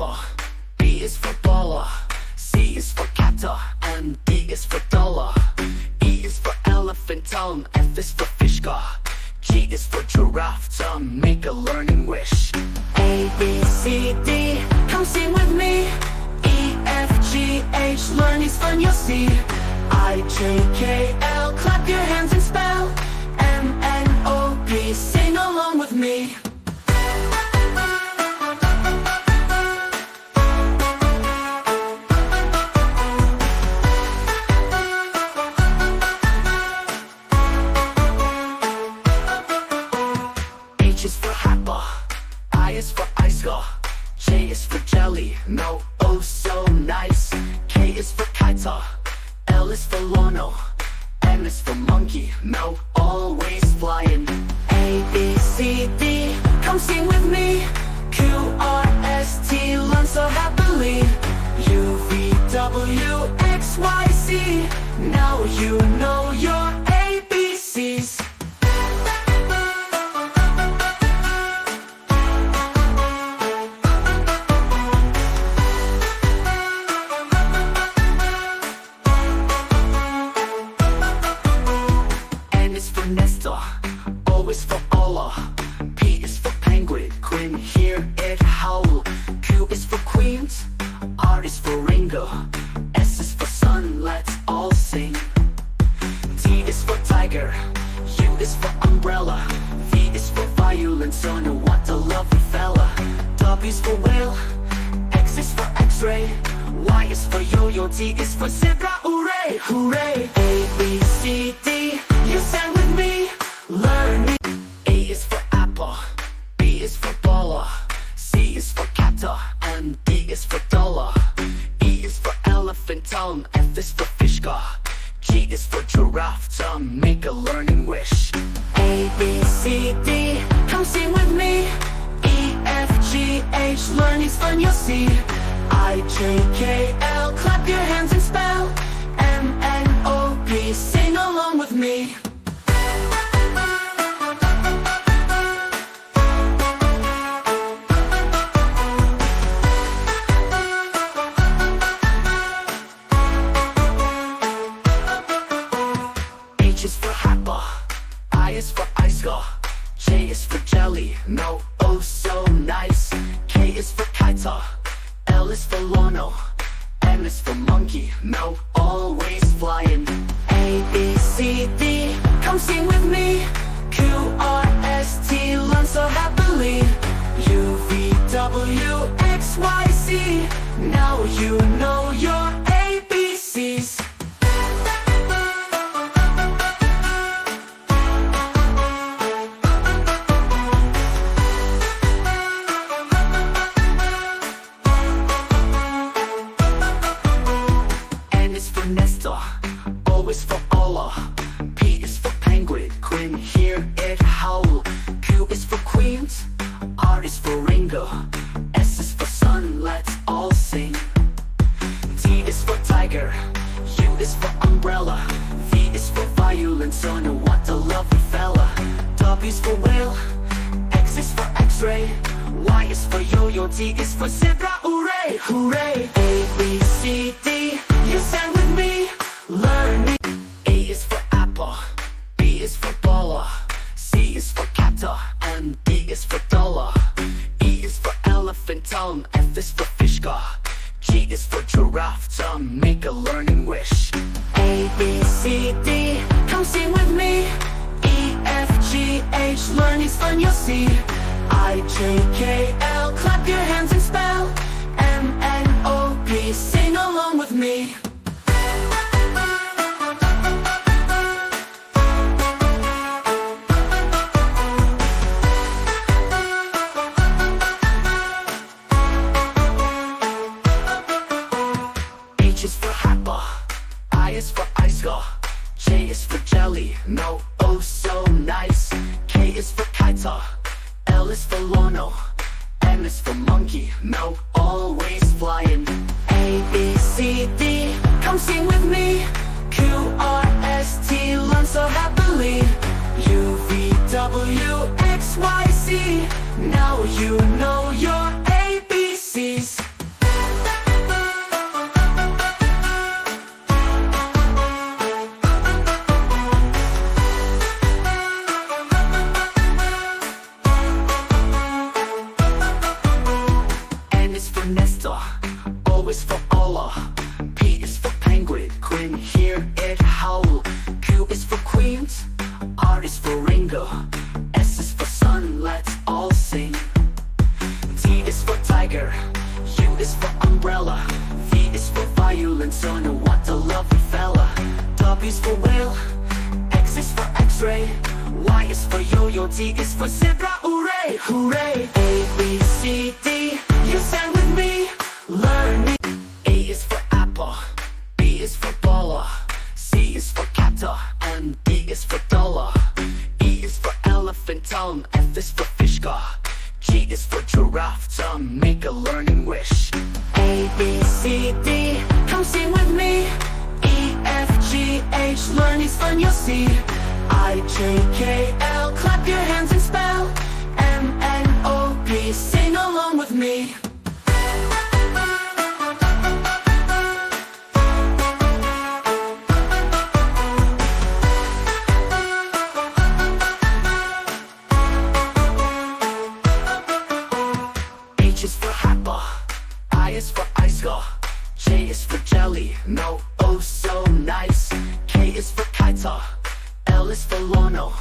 apple, B is for baller, C is for captor, and D is for dollar. E is for elephant tongue, F is for fish car, G is for giraffe to make a learning wish. A, B, C, D, come sing with me. E, F, G, H, learning's fun you'll see. I, J, K, L, clap your hands and spell. M, N, O, P, sing along with me. H is for apple, I is for icicle, J is for jelly, no, oh so nice. K is for kiter, L is for Lono, M is for monkey, no, always flying. A, B, C, D, come sing with me. Q, R, S, T, learn so happily. U, V, W, X, Y, Z, now you know your ABCs. Nestor, O is for Allah, P is for penguin, Quinn, hear it howl. Q is for queens, R is for Ringo, S is for sun, let's all sing. T is for tiger, U is for umbrella, V is for violin, so know what a lovely fella. W is for whale, X is for x-ray, Y is for yo-yo, T is for zebra, hooray, hooray. A, B, C, D, you sang with me, learn me. A is for apple, B is for baller, C is for captor, and D is for dollar. E is for elephant tongue, F is for fish car, G is for giraffe to make a learning wish. A, B, C, D, come sing with me. E, F, G, H, learning's fun you'll see. I, J, K, L, clap your hands and spell. M, N, O, P, sing along with me. H is for apple, I is for icicle, J is for jelly, no, oh so nice. K is for kiter, L is for Lono, M is for monkey, no, always flying. A, B, C, D, come sing with me. Q, R, S, T, learn so happily. U, V, W, X, Y, Z, now you know your ABCs. Nestor, O is for Allah, P is for penguin, Quinn, hear it howl. Q is for queens, R is for Ringo, S is for sun, let's all sing. T is for tiger, U is for umbrella, V is for violin, so know what a lovely fella. W is for whale, X is for x-ray, Y is for yo-yo, T is for zebra, hooray, hooray. A, B, C, D, you sang with me, learn me. A is for apple, B is for baller, C is for captor, and D is for dollar. E is for elephant tongue, F is for fish car, G is for giraffe to make a learning wish. A, B, C, D, come sing with me. E, F, G, H, learning's fun you'll see. I, J, K, L, clap your hands and spell. M, N, O, P, sing along with me. H is for apple, I is for icicle, J is for jelly, no, oh so nice. K is for kiter, L is for Lono, M is for monkey, no, always flying. A, B, C, D, come sing with me. Q, R, S, T, learn so happily. U, V, W, X, Y, Z, now you know your ABCs. tiger, U is for umbrella, V is for violence, oh no, what a lovely fella. W is for whale, X is for x-ray, Y is for yo-yo, Z is for zebra, hooray, hooray. A, B, C, D, you sang with me, learn me. A is for apple, B is for baller, C is for captor, and D is for dollar. E is for elephant tongue, F is for fish gar, G is for giraffe tongue, make a learning wish. A, B, C, D, come sing with me. E, F, G, H, learn is fun, you'll see. I, J, K, L, clap your hands and spell. M, N, O, P, sing along with me. H is for apple, I is for icicle, J is for jelly, no, oh so nice. K is for kiter, L is for Lono,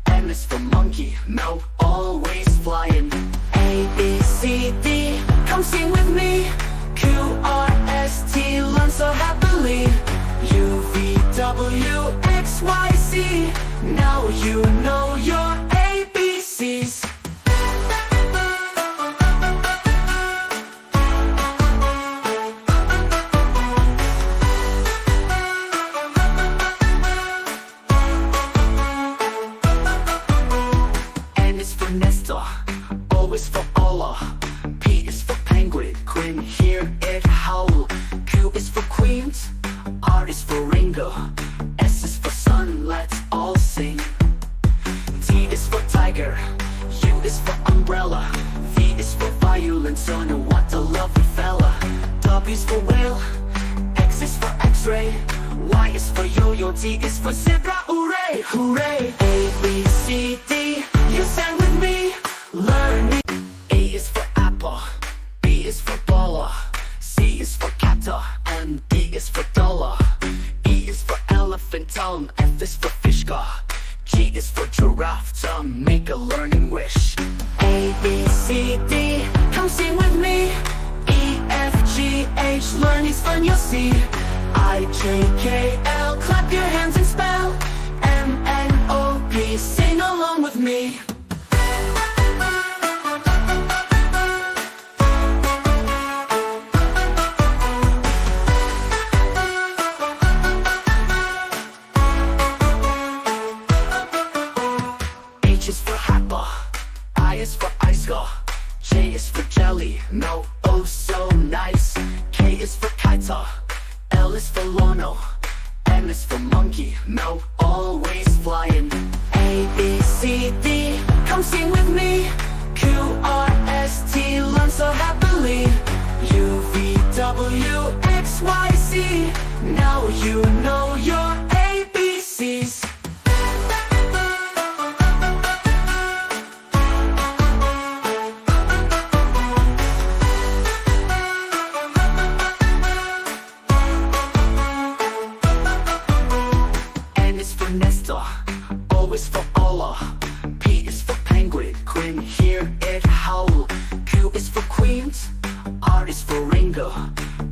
M is for monkey, no, always flying. A, B, C, D, come sing with me. Q, R, S, T, learn so happily. U, V, W, X, Y, Z, now you know your ABCs. Nestor, O is for Allah, P is for penguin, Quinn, hear it howl. Q is for queens, R is for Ringo, S is for sun, let's all sing. T is for tiger, U is for umbrella, V is for violence, oh no, what a lovely fella. W is for whale, X is for x-ray, Y is for yo-yo, Z is for zebra, hooray, hooray. A, B, C, D, you sang with me, learn me. A is for apple, B is for baller, C is for captor, and D is for dollar. E is for elephant tongue, F is for fish gar, G is for giraffe tongue, make a learning wish. A, B, C, D, come sing with me. E, F, G, H, learn is fun, you'll see. I, J, K, L, clap your hands and spell. M, N, O, P, sing along with me. H is for apple, I is for icicle, J is for jelly, no, oh so nice. K is for kiter, L is for Lono, M is for monkey, no, always flying. A, B, C, D, come sing with me. Q, R, S, T, learn so happily. U, V, W, X, Y, Z, now you know your ABCs. Nestor, O is for Allah, P is for penguin, Quinn, hear it howl. Q is for queens, R is for Ringo,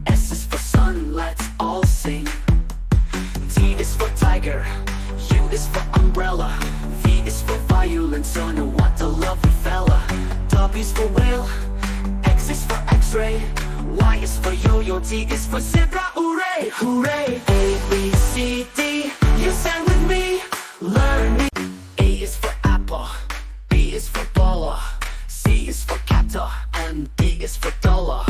S is for sun, let's all sing. T is for tiger, U is for umbrella, V is for violence, oh no, what a lovely fella. W is for whale, X is for x-ray, Y is for yo-yo, Z is for zebra, hooray, hooray. A, B, C, D, you sang with me, learn me. A is for apple, B is for baller, C is for captor, and D is for dollar.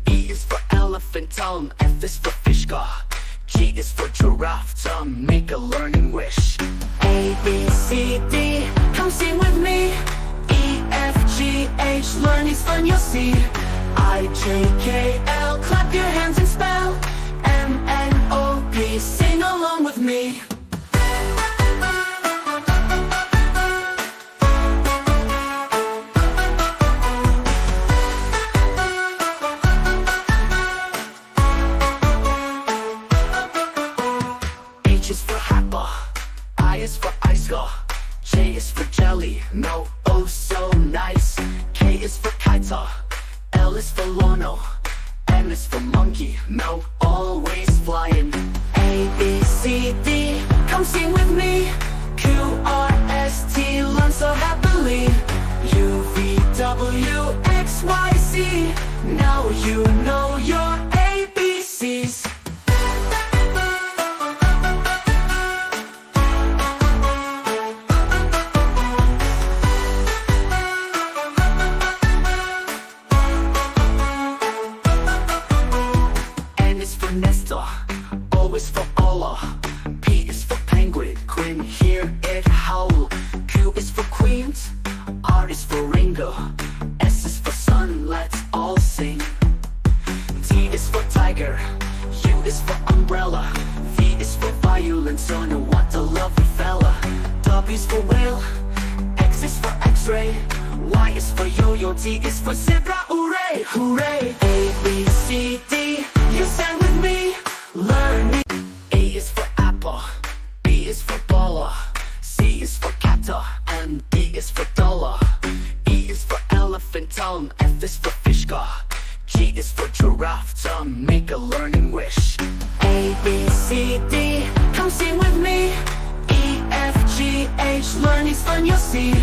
E is for elephant tongue, F is for fish gar, G is for giraffe tongue, make a learning wish. A, B, C, D, come sing with me. E, F, G, H, learn is fun, you'll see. I, J, K, L, clap your hands and spell. M, N, O, P, sing along with me. H is for apple, I is for icicle, J is for jelly, no, oh so nice. K is for kiter, L L is for Lono, M is for monkey, no, always flying. A, B, C, D, come sing with me. Q, R, S, T, learn so happily. U, V, W, X, Y, Z, now you know your ABCs. N is for Nestor, O is for Allah, P is for penguin, Quinn, hear it howl. Q is for queens, R is for Ringo, S is for sun, let's all sing. T is for tiger, U is for umbrella, V is for violin, son, what a lovely fella. W is for whale, X is for x-ray, Y is for yo-yo, Z is for zebra, hooray, hooray. A, B, C, D, you sang with me, learn me. A is for apple, B is for baller, C is for catter, and D is for dollar. E is for elephant tongue, F is for fish gar, G is for giraffe tongue, make a learning wish. A, B, C, D, come sing with me. E, F, G, H, learn is fun, you'll see.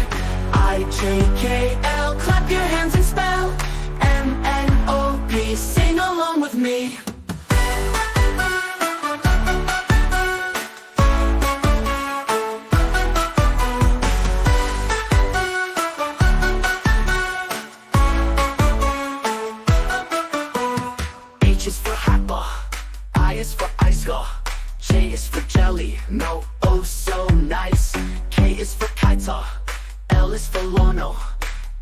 I, J, K, L, clap your hands and spell. M, N, O, P, sing along with me. H is for Happa, I is for Icegar, J is for jelly, no, oh so nice. K is for Kaita, L is for Lono,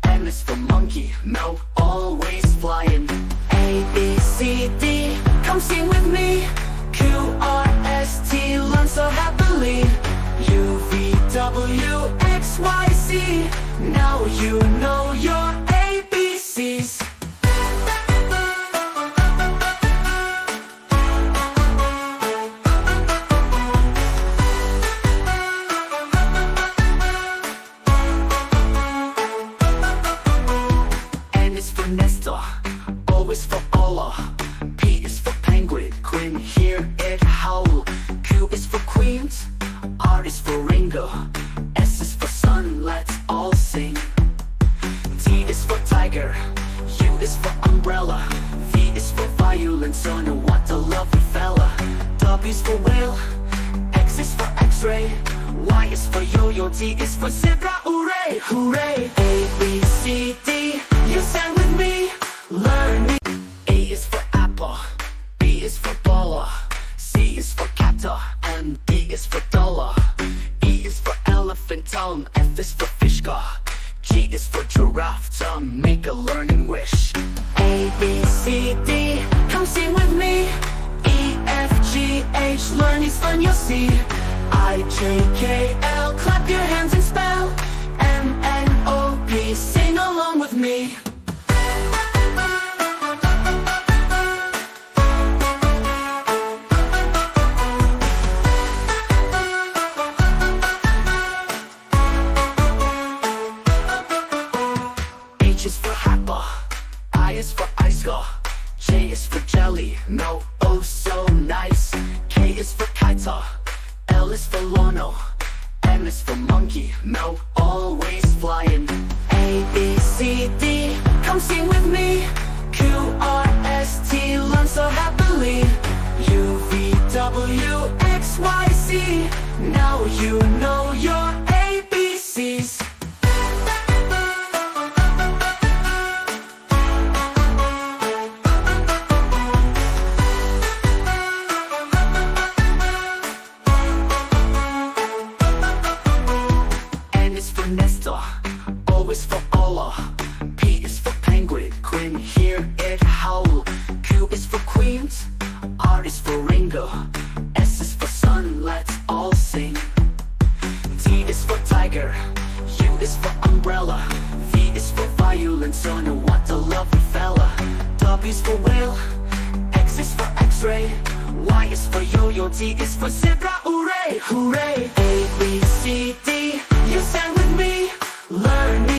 M is for monkey, no, always flying. A, B, C, D, come sing with me. Q, R, S, T, learn so happily. U, V, W, X, Y, Z, now you know your ABCs. N is for Nestor, O is for Allah, P is for penguin, Quinn, hear it howl. Q is for queens, R is for Ringo, S is for sun, let's all sing. T is for tiger, U is for umbrella, V is for violin, son, what a lovely fella. W is for whale, X is for x-ray, Y is for yo-yo, Z is for zebra, hooray, hooray. A, B, C, D, you sang with me, learn me. A is for apple, B is for baller, C is for catter, and D is for dollar. E is for elephant tongue, F is for fish gar, G is for giraffe tongue, make a learning wish. A, B, C, D, come sing with me. E, F, G, H, learn is fun, you'll see. I, J, K, L, clap your hands and spell. M, N, O, P, sing along with me. H is for Happa, I is for Icegar, J is for jelly, no, oh so nice. K is for Kaita, L is for Lono, M is for monkey, no, always flying. A, B, C, D, come sing with me. Q, R, S, T, learn so happily. U, V, W, X, Y, Z, now you know your ABCs. N is for Nestor, O is for Allah, P is for penguin, Quinn, hear it howl. Q is for queens, R is for Ringo, S is for sun, let's all sing. T is for tiger, U is for umbrella, V is for violin, son, what a lovely fella. W is for whale, X is for x-ray, Y is for yo-yo, Z is for zebra, hooray, hooray. A, B, C, D, you sang with me, learn me.